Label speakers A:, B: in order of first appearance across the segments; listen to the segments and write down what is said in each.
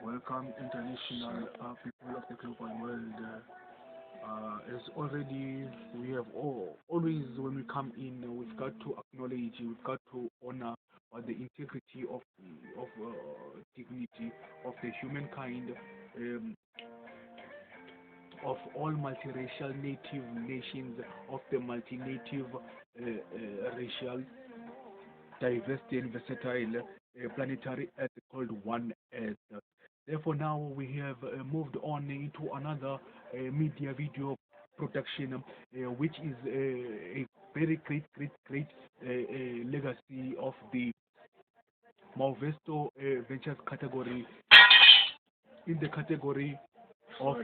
A: Welcome, international people of the global world. As already we have always, when we come in, we've got to acknowledge, we've got to honor the integrity of dignity of the humankind, um, of all multiracial native nations, of the multi-native racial, diverse and versatile planetary Earth called One Earth. Therefore, now we have moved on into another media video production, which is a very great legacy of the Manuesto Ventures category in the category of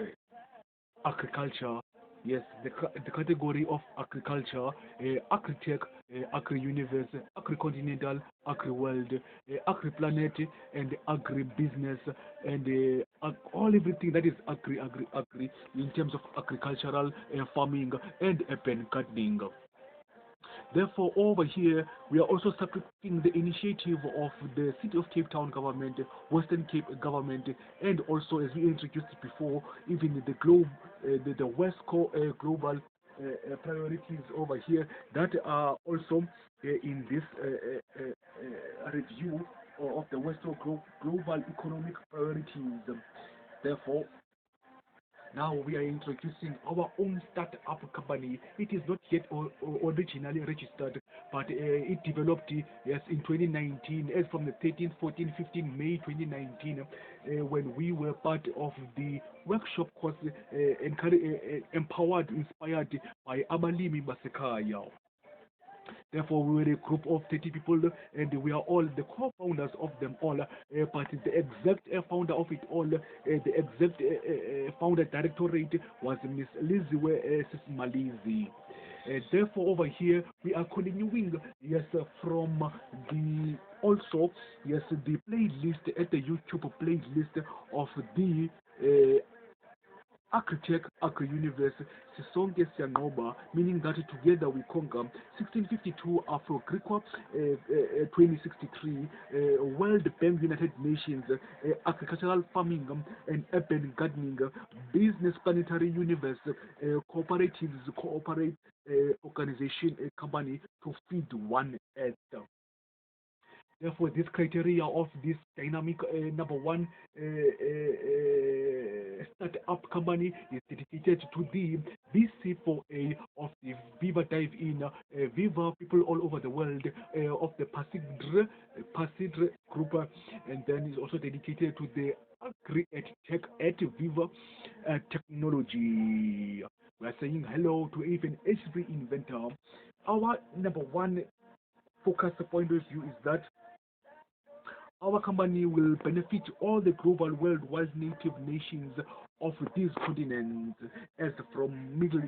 A: agriculture. Yes, the category of agriculture, agri-tech, agri-universe, agri-continental, agri-world, agri-planet, and agri-business, and all everything that is agri in terms of agricultural farming and urban gardening. Therefore, over here, we are also supporting the initiative of the City of Cape Town government, Western Cape government, and also, as we introduced before, even the the West global priorities over here that are also in this review of the Western global economic priorities. Therefore, now we are introducing our own startup company. It is not yet originally registered, but it developed yes in 2019, as from the 13th, 14th, 15th May 2019, when we were part of the workshop course empowered, inspired by Abalimi Basekaya. Therefore, we were a group of 30 people, and we are all the co-founders of them all. But the exact founder of it all, the exact founder directorate was Miss Liziwe Malizi. Therefore, over here we are continuing, yes, from the also yes the playlist at the YouTube playlist of the Architect Agri-Universe Sisonke Siyanqoba, meaning that together we conquer 1652 Afro-Greco 2063 World Bank United Nations Agricultural Farming and Urban Gardening Business Planetary Universe Cooperatives Cooperate Organization Company to feed one earth. Therefore, this criteria of this dynamic number one startup company is dedicated to the BC4A of the Viva Dive In, Viva people all over the world of the Pasidre group, and then is also dedicated to the Agri at Tech at Viva Technology. We are saying hello to even every inventor. Our number one focus point of view is that our company will benefit all the global worldwide native nations of these continents, as from Middle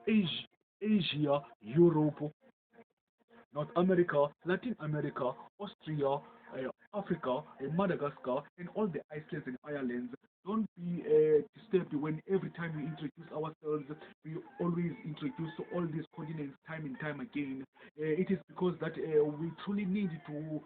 A: East, Asia, Europe, North America, Latin America, Austria, Africa, Madagascar, and all the Icelands and Irelands. Don't be disturbed when every time we introduce ourselves, we always introduce all these continents time and time again. It is because that we truly need to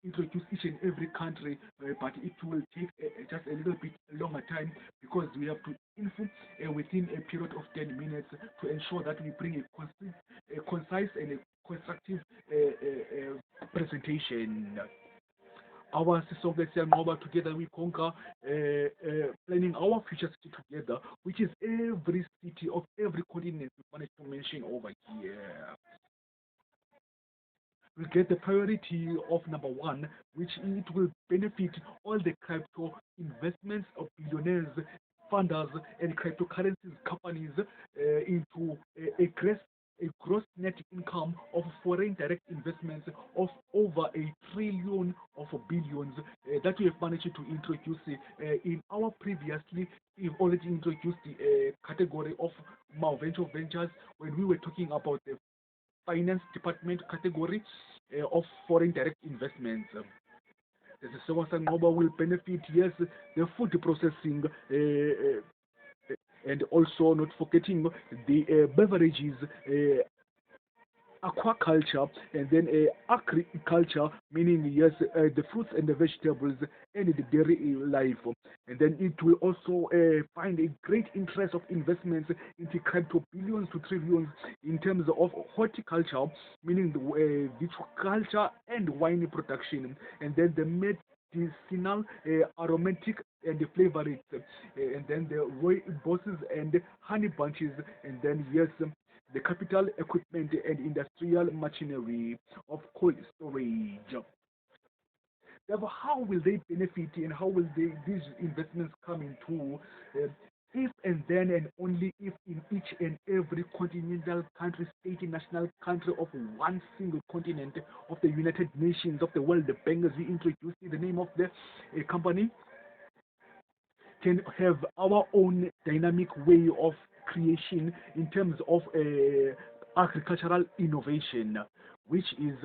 A: introduce each and every country, but it will take just a little bit longer time because we have to info within a period of 10 minutes to ensure that we bring a concise and a constructive presentation. Our Sisonke Siyanqoba, together we conquer, planning our future city together, which is every city of every continent we wanted to mention over here. We get the priority of number one, which it will benefit all the crypto investments of billionaires, funders, and cryptocurrencies companies into a gross net income of foreign direct investments of over a trillion of billions that we have managed to introduce in our previously. We've already introduced the category of Malventure Ventures when we were talking about the finance department category of foreign direct investments. The Siyanqoba will benefit, yes, the food processing and also not forgetting the beverages aquaculture, and then agriculture, meaning yes, the fruits and the vegetables and the dairy life. And then it will also find a great interest of investments into crypto billions to trillions in terms of horticulture, meaning the viticulture and wine production, and then the medicinal, aromatic, and the flavorites, and then the rooibos and honey bunches, and then yes, the capital equipment and industrial machinery of cold storage. Therefore, how will they benefit and how will these investments come into? If and then and only if in each and every continental country, state, and national country of one single continent of the United Nations of the World, the Bank, as we introduced in the name of the company, can have our own dynamic way of creation in terms of agricultural innovation, which is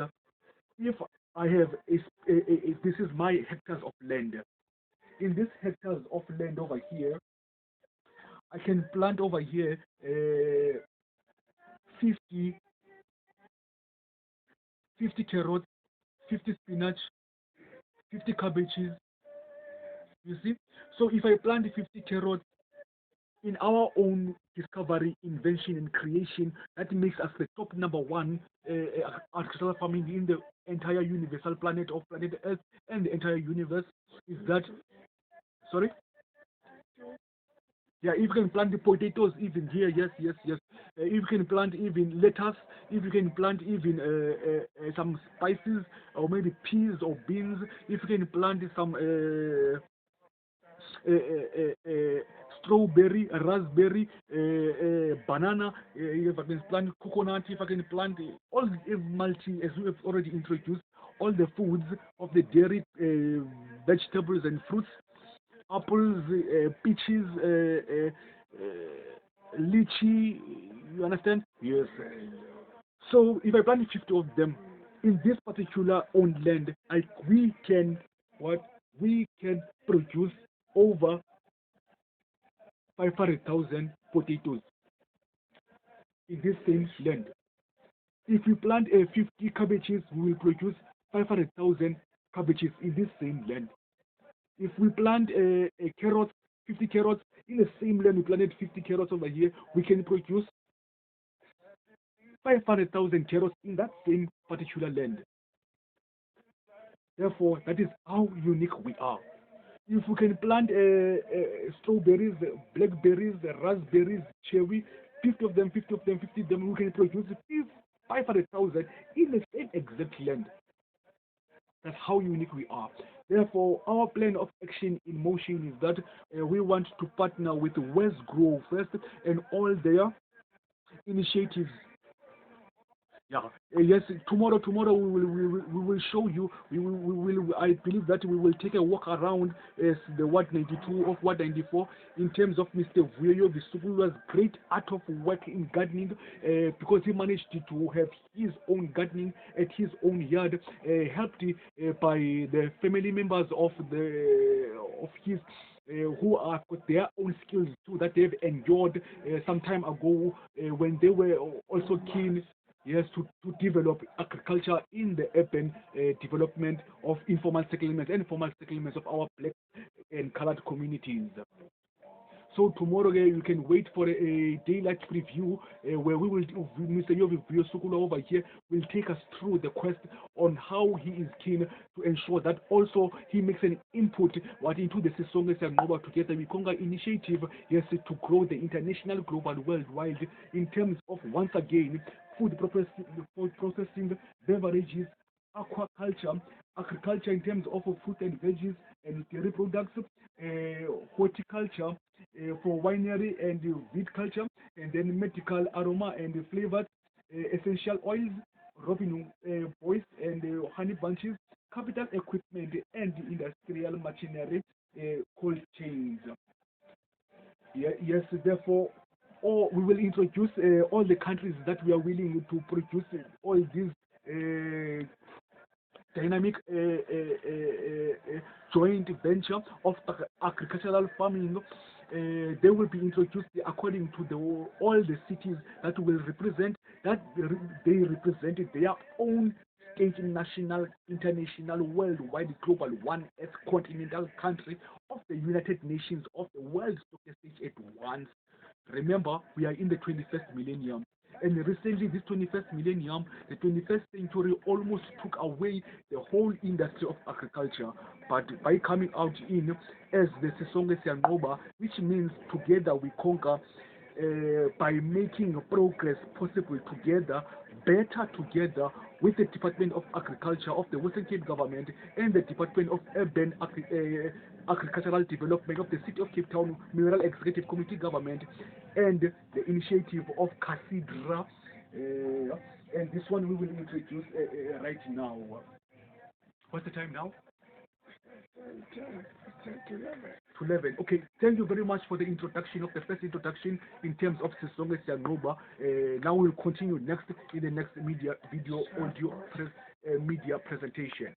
A: if I have this is my hectares of land. In this hectares of land over here, I can plant over here 50, 50 carrots, 50 spinach, 50 cabbages. You see? So if I plant 50 carrots in our own discovery, invention, and creation, that makes us the top number one agricultural farming in the entire universal planet of planet Earth and the entire universe. Is that sorry? Yeah, if you can plant the potatoes even here, yes, yes, yes. If you can plant even lettuce, if you can plant even some spices or maybe peas or beans, if you can plant some strawberry, raspberry, banana, if I can plant coconut, if I can plant all multi, as we have already introduced, all the foods of the dairy, vegetables and fruits, apples, peaches, lychee, you understand? Yes. So if I plant 50 of them in this particular owned land, we can what we can produce over 500,000 potatoes in this same land. If we plant 50 cabbages, we will produce 500,000 cabbages in this same land. If we plant a carrot, 50 carrots in the same land, we planted 50 carrots over here, we can produce 500,000 carrots in that same particular land. Therefore, that is how unique we are. If we can plant strawberries, blackberries, raspberries, cherry, 50 of them, 50 of them, 50 of them, we can produce 500,000 in the same exact land. That's how unique we are. Therefore, our plan of action in motion is that we want to partner with West Grow First and all their initiatives. Yeah. Yes. Tomorrow we will show you. We will. I believe that we will take a walk around the Ward 92 of Ward 94 in terms of Mr. Vuyo Visuku's great art of work in gardening, because he managed to have his own gardening at his own yard, helped by the family members of his. Who have got their own skills too that they've endured some time ago when they were also keen, yes, to develop agriculture in the urban development of informal settlements and formal settlements of our black and colored communities. So tomorrow you can wait for a daylight preview where we will, Mr. Yovi Sukula over here will take us through the quest on how he is keen to ensure that also he makes an input what into the Sisonke Siyanqoba Together We Conquer initiative, yes, to grow the international, global, worldwide in terms of, once again, food processing, beverages, aquaculture, agriculture in terms of fruit and veggies and dairy products, horticulture for winery and viticulture, and then medical aroma and flavored essential oils, robin boys and honey bunches, capital equipment and industrial machinery, cold chains. Yes, therefore, we will introduce all the countries that we are willing to produce all these dynamic joint venture of agricultural farming. They will be introduced according to all the cities that will represent that they represented their own state, national, international, worldwide, global, one earth, continental country of the United Nations, of the world stock exchange at once. Remember, we are in the 21st millennium. And recently, this 21st millennium, the 21st century almost took away the whole industry of agriculture. But by coming out in as the Sisonke Siyanqoba, which means together we conquer, by making progress possible together, better together with the Department of Agriculture of the Western Cape government and the Department of Urban Agricultural Development of the City of Cape Town Mineral Executive Committee government and the initiative of Casidra. And this one we will introduce right now. What's the time now? To 11. Okay, thank you very much for the introduction of the first introduction in terms of Sisonke Siyanqoba. Now we'll continue next in the next media video audio media presentation.